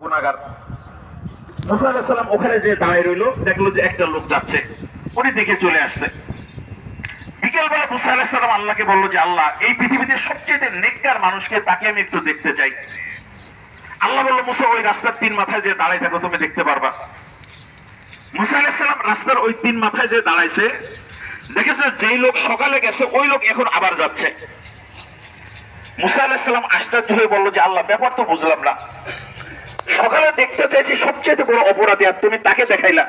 গুনাহগার। মুসা আলাইহিস সালাম ওখানে যে দাঁড়িয়ে রইল, দেখলো যে একটা লোক যাচ্ছে, উনি দেখে চলে আসছে। বিকেলবেলা মুসা আলাইহিস সালাম আল্লাহকে বলল যে আল্লাহ, এই পৃথিবীতে সবচেয়ে নেককার মানুষকে তাকে আমি একটু দেখতে চাই। আল্লাহ বলল মুসা ওই রাস্তার 3 মাথায় যে দাঁড়ায় থাকো, তুমি দেখতে পারবা। মুসা আলাইহিস সালাম রাস্তার ওই 3 মাথায় যে দাঁড়াইছে, দেখেছে যেই লোক সকালে গেছে ওই লোক এখন আবার যাচ্ছে। মুসা আলাইহিস সালাম আশ্চর্য হয়ে বলল যে আল্লাহ, ব্যাপার তো বুঝলাম না, সকালে দেখতে চাইছি সবচেয়ে বড় অপরাধী আর তুমি তাকে দেখাইলা,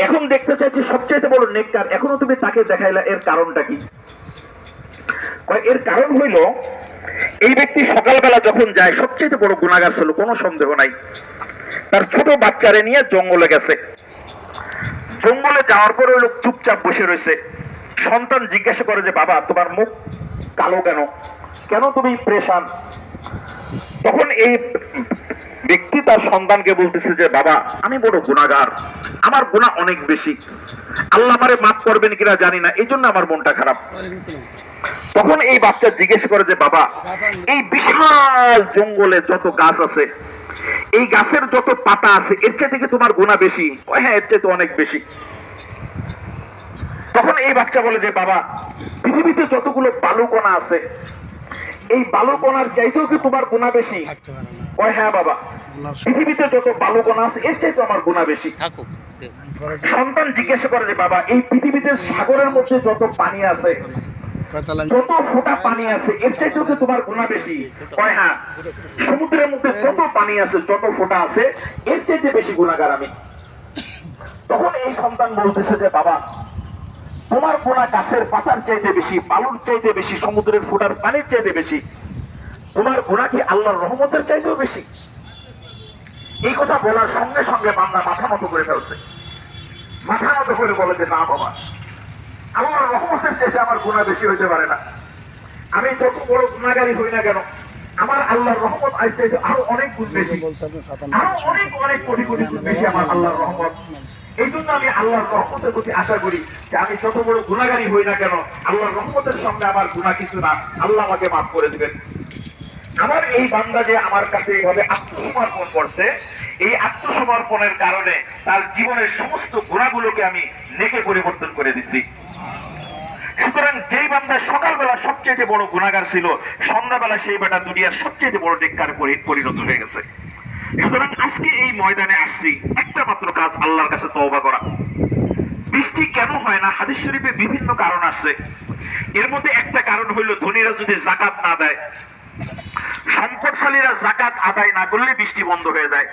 এখন দেখতে চাইছি সবচেয়ে বড় নেককার, এখনো তুমি তাকে দেখাইলা, এর কারণটা কি? এর কারণ হইল এই ব্যক্তি সকালবেলা যখন যায় সবচেয়ে বড় গুনাহগার ছিল, কোনো সন্দেহ নাই। তার ছোট বাচ্চারে নিয়ে জঙ্গলে গেছে, জঙ্গলে যাওয়ার পর ওই লোক চুপচাপ বসে রয়েছে। সন্তান জিজ্ঞাসা করে যে বাবা, তোমার মুখ কালো কেন, কেন তুমি প্রেশান? তখন এই ব্যক্তি তার সন্তানকে বলতেছে যে বাবা, আমি বড় গুনাহগার, আমার গুনাহ অনেক বেশি, আল্লাহ আমারে মাফ করবেন কিনা জানি না, এই জন্য আমার মনটা খারাপ। তখন এই বাচ্চা জিজ্ঞেস করে যে বাবা, এই বিশাল জঙ্গলে যত গাছ আছে, এই গাছের যত পাতা আছে, এর চেয়ে থেকে তোমার গুনাহ বেশি? হ্যাঁ, এর চেয়ে তো অনেক বেশি। তখন এই বাচ্চা বলে যে বাবা, পৃথিবীতে যতগুলো বালুকণা আছে, এই বালুকণার চাইতেও কি তোমার গুনাহ বেশি? হ্যাঁ বাবা, পৃথিবীতে যত বালুকণা আছে এর চাইতে আমার গুনাহ বেশি। সন্তান জিজ্ঞাসা করে যে বাবা, এই পৃথিবীতে সাগরের মধ্যে যত পানি আছে, যত ফোঁটা পানি আছে, এর চাইতেও কি তোমার গুনাহ বেশি? হ্যাঁ, সমুদ্রের মধ্যে যত পানি আছে, যত ফোঁটা আছে, এর চাইতে বেশি গুনাহগার আমি। তখন এই সন্তান বলতেছে যে বাবা, তোমার গুনাহ গাছের পাতার চাইতে বেশি, বালুর চাইতে বেশি, সমুদ্রের ফোঁটার পানির চাইতে বেশি, তোমার গুনাহ কি আল্লাহর রহমতের চাইতেও বেশি? এই কথা বলার সঙ্গে সঙ্গে বান্দা মাথা মতো করে ফেলছে, মাথা মতো করে বলে যে না বাবা, আল্লাহর রহমতের চাইতে আমার গুনাহ বেশি হইতে পারে না। আমি যত বড় গুনাহগারই হই না কেন, আমার আল্লাহর রহমত আজ চাইতে আরো অনেক গুণ বেশি, আরো অনেক অনেক কোটি কোটি গুণ বেশি আমার আল্লাহর রহমত। এই জন্য আমি আল্লাহর রহমতের প্রতি আশা করি যে আমি যত বড় গুনাহগারই হই না কেন, আল্লাহর রহমতের সঙ্গে আমার গুনাহ কিছু না, আল্লাহ আমাকে মাফ করে দিবেন। আমার এই বান্দা যে আমার কাছে এইভাবে আত্মসমর্পণ করছে, এই আত্মসমর্পণের কারণে তার জীবনের সমস্ত গুনাহগুলোকে আমি নেকে পরিবর্তন করে দিছি। সুতরাং যেই বান্দা সকালবেলা সবচেয়ে বড় গুনাহগার ছিল, সন্ধ্যাবেলা সেই বেটা দুনিয়ার সবচেয়ে বড় নেককার পরিণত হয়ে গেছে। সুতরাং আজকে এই ময়দানে আসছি একটা মাত্র কাজ, আল্লাহর কাছে তওবা করা। বৃষ্টি কেন হয় না? হাদিস শরীফে বিভিন্ন কারণ আছে। এর মধ্যে একটা কারণ হইল ধনীরা যদি যাকাত না দেয়, সম্পদশালীরা যাকাত আদায় না করলে বৃষ্টি বন্ধ হয়ে যায়।